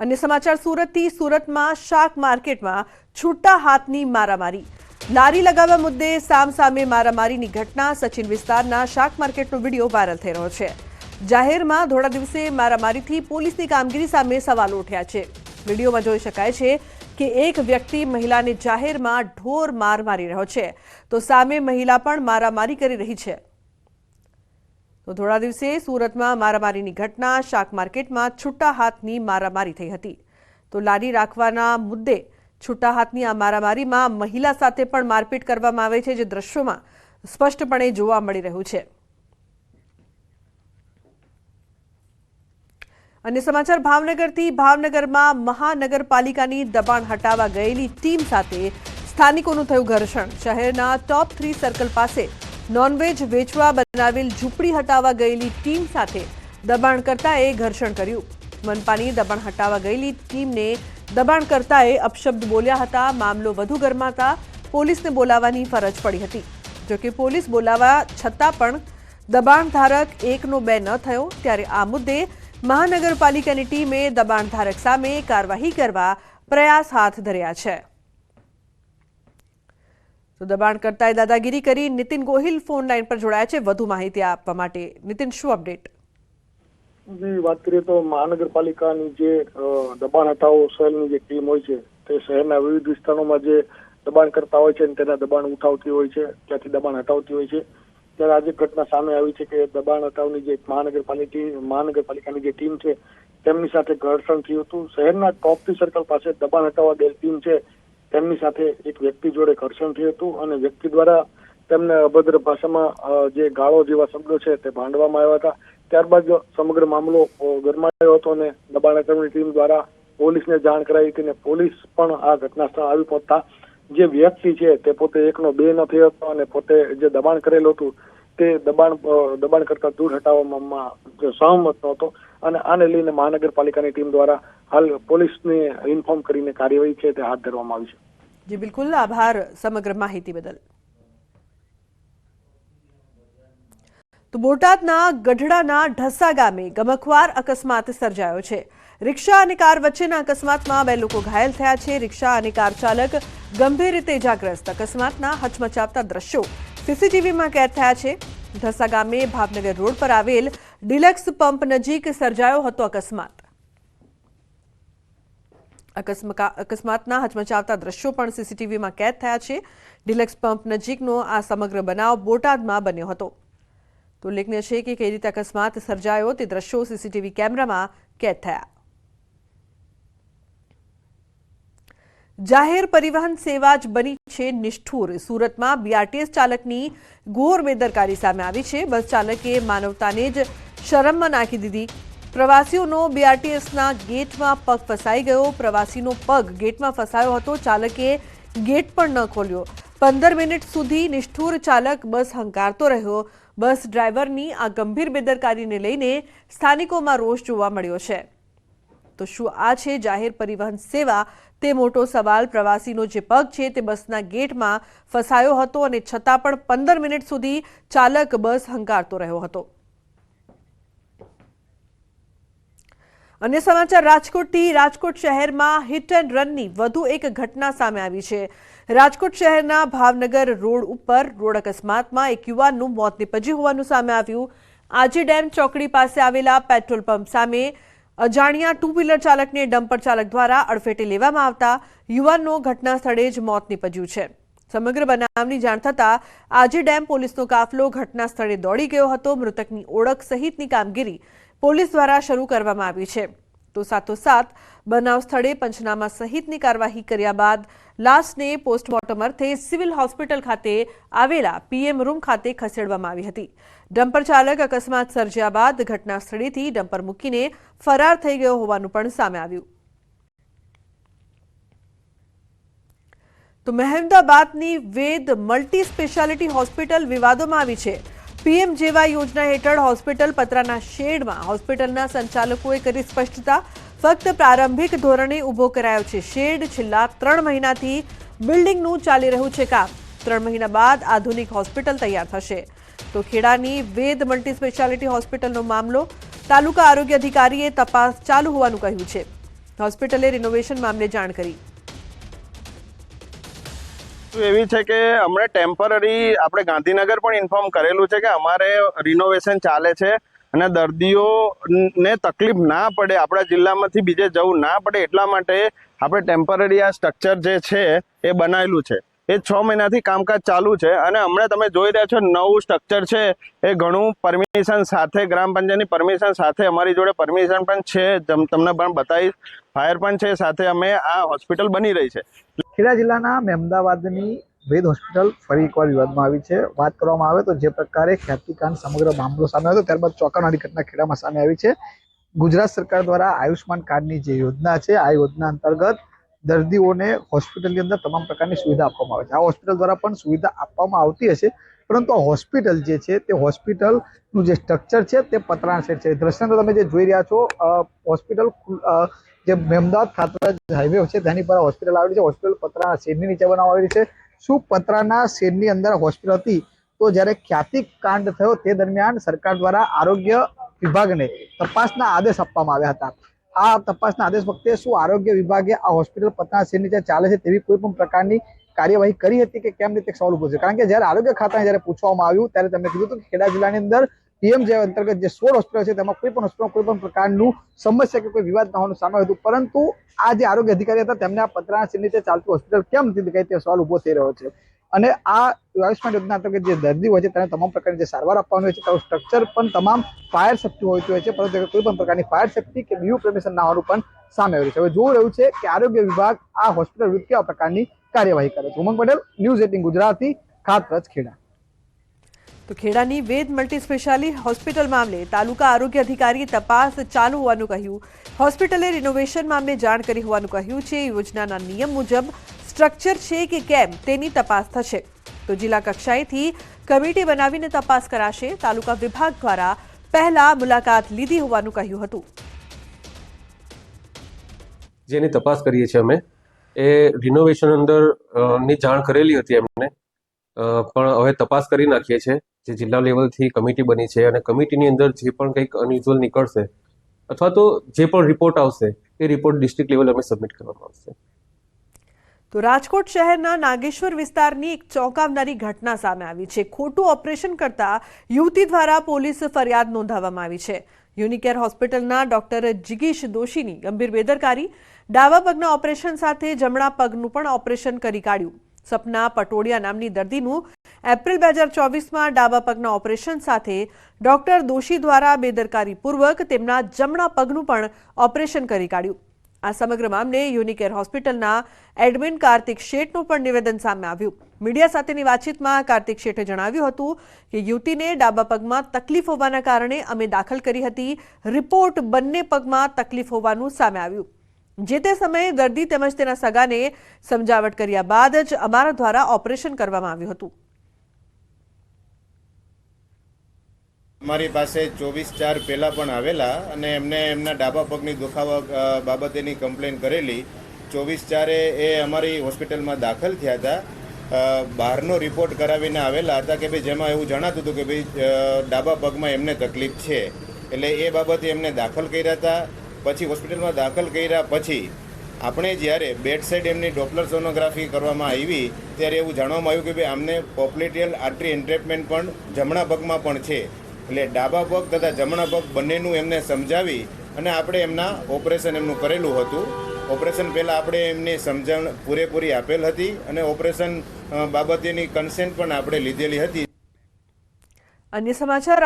अन्य समाचार सूरतથી સુરતમાં શાક માર્કેટમાં છૂટા હાથની મારામારી લારી લગાવવા મુદ્દે સામસામે મારામારીની ઘટના સચિન વિસ્તારના શાક માર્કેટનો વિડિયો વાયરલ થઈ રહ્યો છે। જાહેરમાં ધોળા દિવસે મારામારીથી પોલીસની કામગીરી સામે સવાલો ઉઠ્યા છે। વિડિયોમાં જોઈ શકાય છે કે એક વ્યક્તિ મહિલાને જાહેરમાં ઢોર માર મારી રહ્યો છે તો સામે મહિલા પણ મારામારી કરી રહી છે। तो थोड़ा दिवसे सूरत में मारामारी की घटना शाक मार्केट में छूटा हाथनी मारामारी थई हती। तो लारी राखवाना मुद्दे छूटा हाथनी आ मारामारी में महिला साथे पण मारपीट करवामां आवे छे, जे दृश्यों में स्पष्टपणे जोवा मळी रह्युं छे। अन्य समाचार भावनगरथी भावनगर में महानगरपालिकानी दबाण हटावा गयेली टीम साथे स्थानिकोनुं थयुं घर्षण। शहेरना टॉप 3 सर्कल पासे नॉनवेज वेचवा बनावेल झूंपड़ी हटावा गयेली टीम साथे दबाणकर्ताए घर्षण कर्युं। मनपानी दबाण हटावा गयेली टीमने दबाणकर्ताए अपशब्द बोल्या हता। मामलो वधु गरमाता पोलीसने बोलाववानी फरज पड़ी हती। जो कि पोलीस बोलावा छतां पण दबाणधारक एकनो बे न थयो, त्यारे आ मुद्दे महानगरपालिकानी टीमे दबाणधारक सामे कार्यवाही करवा प्रयास हाथ धर्या छे। तो दबाणकर्ताए दादागिरी करी। नितिन गोहिल फोन लाइन पर जोड़ाया है વધુ માહિતી આપવા માટે। नितिन, શું અપડેટ? जी बात करिए तो महानगरपालिकाની જે દબાણ હટાવો સેલની જે ટીમ હોય છે તે શહેરના વિવિધ વિસ્તારોમાં જે દબાણ કરતા હોય છે અને તેના દબાણ ઉઠાવતી હોય છે, ત્યાંથી દબાણ હટાવતી હોય છે। ત્યારે આજે ઘટના સામે આવી છે કે દબાણ હટાવની જે મહાનગરપાલિકાની જે ટીમ છે તેમની સાથે ઘર્ષણ થયું હતું। શહેરના ટોપ 3 સર્કલ પાસે દબાણ હટાવવા ગયેલ ટીમ છે તેમની સાથે એક વ્યક્તિ જોડે ઘર્ષણ થયું હતું અને વ્યક્તિ દ્વારા તેમને અભદ્ર ભાષામાં જે ગાળો જેવા શબ્દો છે તે ભાંડવામાં આવ્યા હતા। ત્યારબાદ સમગ્ર મામલો ગરમાયો હતો અને દબાણ હટાવની ટીમ દ્વારા પોલીસને જાણ કરાઈ હતી અને પોલીસ પણ આ ઘટના સ્થળ આવી પહોંચતા જે વ્યક્તિ છે તે પોતે એકનો બે ન થયો હતો અને પોતે જે દબાણ કરેલું હતું તે દબાણ કરતા દૂર હટાવવામાં સહમત નહોતો અને આને લઈને મહાનગરપાલિકાની ટીમ દ્વારા હાલ પોલીસને ઇન્ફોર્મ કરીને કાર્યવાહી છે તે હાથ ધરવામાં આવી છે। જી બિલકુલ, આભાર સમગ્ર માહિતી બદલ। તો બોટાદના ગઢડાના ઢસા ગામે ગમખ્વાર અકસ્માત સર્જાયો છે। રિક્ષા અને કાર વચ્ચેના અકસ્માતમાં 2 લોકો ઘાયલ થયા છે। રિક્ષા અને કાર ચાલક ગંભીર રીતે ઇજાગ્રસ્ત। અકસ્માતના હચમચાવતા દ્રશ્યો સીસીટીવીમાં કેદ થયા છે। ઢસા ગામે ભાવનગર રોડ પર આવેલ ડિલક્સ પંપ નજીક સર્જાયો હતો અકસ્માત। અકસ્માતના હચમચાવતા દ્રશ્યો પણ સીસીટીવીમાં કેદ થયા છે। ડિલક્સ પંપ નજીકનો આ સમગ્ર બનાવ બોટાદમાં બન્યો હતો। તો ઉલ્લેખનીય છે કે કઈ રીતે અકસ્માત સર્જાયો તે દ્રશ્યો સીસીટીવી કેમેરામાં કેદ થયા। જાહેર પરિવહન સેવા જ બની છે નિષ્ઠુર। સુરતમાં બીઆરટીએસ ચાલકની ઘોર બેદરકારી સામે આવી છે। બસ ચાલકે માનવતાને જ શરમમાં નાખી દીધી। પ્રવાસીઓનો બીઆરટીએસના ગેટમાં પગ ફસાઈ ગયો। પ્રવાસીનો પગ ગેટમાં ફસાયો હતો। ચાલકે ગેટ પણ ન ખોલ્યો। 15 મિનિટ સુધી નિષ્ઠુર ચાલક બસ હંકારતો રહ્યો। બસ ડ્રાઈવરની આ ગંભીર બેદરકારીને લઈને સ્થાનિકોમાં રોષ જોવા મળ્યો છે। તો શું આ છે જાહેર પરિવહન સેવા? તે મોટો સવાલ। પ્રવાસીનો જે પગ છે તે બસના ગેટમાં ફસાયો હતો અને છતાં પણ 15 મિનિટ સુધી ચાલક બસ હંકારતો રહ્યો હતો। अन्य समाचार રાજકોટથી। રાજકોટ શહેરમાં હિટ એન્ડ રનની વધુ એક ઘટના સામે આવી છે। રાજકોટ શહેરના ભાવનગર રોડ ઉપર રોડ અકસ્માતમાં એક યુવાનનું મોત નીપજ્યું હોવાનું સામે આવ્યું। આજી ડેમ ચોકડી પાસે આવેલા પેટ્રોલ પંપ સામે અજાણ્યા 2 વ્હીલર ચાલકને ડમ્પર ચાલક દ્વારા અડફેટે લેવામાં આવતા યુવાનનો ઘટના સ્થળે જ મોત નીપજ્યું છે। સમગ્ર બનાવની જાણ થતાં આજી ડેમ પોલીસનો કાફલો ઘટના સ્થળે દોડી ગયો હતો। મૃતકની ઓળખ સહિતની કામગીરી પોલીસ દ્વારા શરૂ કરવામાં આવી છે। તો સાથોસાથ બનાવ સ્થળે પંચનામા સહિતની કાર્યવાહી કર્યા બાદ લાશને પોસ્ટમોર્ટમ અર્થે સિવિલ હોસ્પિટલ ખાતે આવેલા પીએમ રૂમ ખાતે ખસેડવામાં આવી હતી। ડમ્પર ચાલક અકસ્માત સર્જ્યા બાદ ઘટના સ્થળેથી ડમ્પર મૂકીને ફરાર થઈ ગયો હોવાનું પણ સામે આવ્યું। તો મહેમદાબાદની વેદ મલ્ટી સ્પેશિયાલિટી હોસ્પિટલ વિવાદોમાં આવી છે। પીએમ જેવા યોજના હેઠળ હોસ્પિટલ પતરાના શેડમાં હોસ્પિટલના સંચાલકોએ કરી સ્પષ્ટતા। ફક્ત પ્રારંભિક ધોરણે ઊભો કરાયો છે શેડ। છેલ્લા 3 મહિનાથી બિલ્ડિંગનું ચાલી રહ્યું છે કામ। 3 મહિના બાદ આધુનિક હોસ્પિટલ તૈયાર થશે। તો ખેડાની વેદ મલ્ટી સ્પેશિયાલિટી હોસ્પિટલનો મામલો તાલુકા આરોગ્ય અધિકારીએ તપાસ ચાલુ હોવાનું કહ્યું છે। હોસ્પિટલે રિનોવેશન મામલે જાણ કરી। એવી છે કે અમને ટેમ્પરરી આપણે ગાંધીનગર પણ ઇન્ફોર્મ કરેલું છે કે અમારે રિનોવેશન ચાલે છે અને દર્દીઓને તકલીફ ના પડે, આપણા જિલ્લામાંથી બીજે જવું ના પડે એટલા માટે આપણે ટેમ્પરરી આ સ્ટ્રક્ચર જે છે એ બનાવેલું છે। એ 6 મહિનાથી કામકાજ ચાલુ છે અને હમણાં તમે જોઈ રહ્યા છો નવું સ્ટ્રક્ચર છે એ ઘણું પરમિશન સાથે, ગ્રામ પંચાયતની પરમિશન સાથે, અમારી જોડે પરમિશન પણ છે, તમને પણ બતાવીશ, ફાયર પણ છે સાથે, અમે આ હોસ્પિટલ બની રહી છે। ખેડા જિલ્લાના મહેમદાવાદની વેદ હોસ્પિટલ ફરી એકવાર વિવાદમાં આવી છે। વાત કરવામાં આવે તો જે પ્રકારે ખ્યાતિકાંડ સમગ્ર મામલો સામે આવ્યો ત્યારબાદ ચોંકાવનારી ઘટના ખેડામાં સામે આવી છે। ગુજરાત સરકાર દ્વારા આયુષ્માન કાર્ડની જે યોજના છે આ યોજના અંતર્ગત દર્દીઓને હોસ્પિટલની અંદર તમામ પ્રકારની સુવિધા આપવામાં આવે છે। આ હોસ્પિટલ દ્વારા પણ સુવિધા આપવામાં આવતી હશે, પરંતુ આ હોસ્પિટલ જે છે તે હોસ્પિટલનું જે સ્ટ્રક્ચર છે તે પતરાના સેટ છે। દ્રશ્યાંત તમે જે જોઈ રહ્યા છો, હોસ્પિટલ જે મહેમદાવાદ ખાતરા હાઈવે છે તેની પર હોસ્પિટલ આવેલી છે। હોસ્પિટલ પતરાના શેડની નીચે બનાવવામાં આવેલી છે। શું પતરાના શેડની અંદર હોસ્પિટલ હતી? તો જ્યારે ખ્યાતિકાંડ થયો તે દરમિયાન સરકાર દ્વારા આરોગ્ય વિભાગને તપાસના આદેશ આપવામાં આવ્યા હતા। આ તપાસના આદેશ વખતે શું આરોગ્ય વિભાગે આ હોસ્પિટલ પતરાના શેડ નીચે ચાલે છે તેવી કોઈ પણ પ્રકારની કાર્યવાહી કરી હતી કે કેમ? રીતે સવાલ ઉભો છે, કારણ કે જ્યારે આરોગ્ય ખાતાને જ્યારે પૂછવામાં આવ્યું ત્યારે તેમણે કીધું હતું કે ખેડા જિલ્લાની અંદર પીએમજે અંતર્ગત જે 16 હોસ્પિટલ છે તેમાં કોઈ પણ હોસ્પિટલમાં કોઈ પણ પ્રકારનું સમસ્યા કે કોઈ વિવાદ ન હોવાનું સામે હતું, પરંતુ આ જે આરોગ્ય અધિકારી હતા તેમને આ પતરાના શેડ નીચે ચાલતી હોસ્પિટલ કેમ નથી દેખાઈ તે સવાલ ઉભો થઈ રહ્યો છે। અને આ આયુષ્માન યોજના અંતર્ગત જે દર્દી હોય છે તેને તમામ પ્રકારની જે સારવાર આપવાની હોય છે તેનું સ્ટ્રક્ચર પણ તમામ ફાયર સેફ્ટી હોતી હોય છે, પરંતુ કોઈ પણ પ્રકારની ફાયર સેફ્ટી કે બીયુ પરમિશન ના હોવાનું પણ સામે આવ્યું છે। હવે જોવું રહ્યું છે કે આરોગ્ય વિભાગ આ હોસ્પિટલ વિરુદ્ધ કેવા પ્રકારની કાર્યવાહી કરે છે। ઉમંગ પટેલ, ન્યૂઝ 18 ગુજરાતી, ખાતરજ, ખેડા। તો ખેડાની વેદ મલ્ટી સ્પેશિયાલિટી હોસ્પિટલ મામલે તાલુકા આરોગ્ય અધિકારીએ તપાસ ચાલુ હોવાનું કહ્યું। હોસ્પિટલે રિનોવેશન મામલે જાણ કરી હોવાનું કહ્યું છે। યોજનાના નિયમ મુજબ સ્ટ્રક્ચર છે કે કેમ તેની તપાસ થશે, તો જિલ્લા કક્ષાએથી કમિટી બનાવીને તપાસ કરાશે। તાલુકા વિભાગ દ્વારા પહેલા મુલાકાત લીધી હોવાનું કહ્યું હતું। જેની તપાસ કરીએ છીએ અમે, એ રિનોવેશન અંદર ની જાણ કરેલી હતી એમને, પણ હવે તપાસ કરી નાખીએ છીએ। જે જિલ્લા લેવલથી કમિટી બની છે અને કમિટીની અંદર જે પણ કંઈક અનયુઝ્યુઅલ નીકળશે અથવા તો જે પણ રિપોર્ટ આવશે એ રિપોર્ટ ડિસ્ટ્રિક્ટ લેવલ અમે સબમિટ કરવામાં આવશે। તો રાજકોટ શહેરના નાગેશ્વર વિસ્તારની એક ચોંકાવનારી ઘટના સામે આવી છે। ખોટું ઓપરેશન કરતા યુવતી દ્વારા પોલીસ ફરિયાદ નોંધાવવામાં આવી છે। યુનિકેર હોસ્પિટલના ડોક્ટર જિગીશ દોશીની ગંભીર બેદરકારી, ડાબા પગના ઓપરેશન સાથે જમણા પગનું પણ ઓપરેશન કરી કાઢ્યું। સપના પટોડિયા નામની દર્દીનું એપ્રિલ 2024માં ડાબા પગના ઓપરેશન સાથે ડોક્ટર દોશી દ્વારા બેદરકારીપૂર્વક તેમના જમણા પગનું પણ ઓપરેશન કરી કાઢ્યું। આ સમગ્ર મામલે યુનિકેર હોસ્પિટલના એડમિન કાર્તિક શેઠનું પણ નિવેદન સામે આવ્યું। મીડિયા સાથેની વાતચીતમાં કાર્તિક શેઠે જણાવ્યું હતું કે યુવતીને ડાબા પગમાં તકલીફ હોવાના કારણે અમે દાખલ કરી હતી। રિપોર્ટ બંને પગમાં તકલીફ હોવાનું સામે આવ્યું। જે તે સમયે દર્દી તેમજ તેના સગાને સમજાવટ કર્યા બાદ જ અમારા દ્વારા ઓપરેશન કરવામાં આવ્યું હતું। અમારી પાસે 24/4 પહેલાં પણ આવેલા અને એમને એમના ડાબા પગની દુખાવા બાબતેની કમ્પ્લેન કરેલી। 24/4 એ અમારી હોસ્પિટલમાં દાખલ થયા હતા। બહારનો રિપોર્ટ કરાવીને આવેલા હતા કે ભાઈ જેમાં એવું જણાતું હતું કે ભાઈ ડાબા પગમાં એમને તકલીફ છે, એટલે એ બાબતે એમને દાખલ કર્યા હતા। પછી હોસ્પિટલમાં દાખલ કર્યા પછી આપણે જ્યારે બેડ સાઇડ એમની ડોપલર સોનોગ્રાફી કરવામાં આવી ત્યારે એવું જાણવામાં આવ્યું કે ભાઈ આમને પોપ્લેટિયલ આર્ટરી એન્ટ્રેપમેન્ટ પણ જમણા પગમાં પણ છે, એટલે ડાબા પગ તથા જમણા પગ બંનેનું એમને સમજાવી અને આપણે એમના ઓપરેશન એમનું કરેલું હતું। ઓપરેશન પહેલાં આપણે એમની સમજણ પૂરેપૂરી આપેલ હતી અને ઓપરેશન બાબતેની કન્સેન્ટ પણ આપણે લીધેલી હતી। અન્ય સમાચાર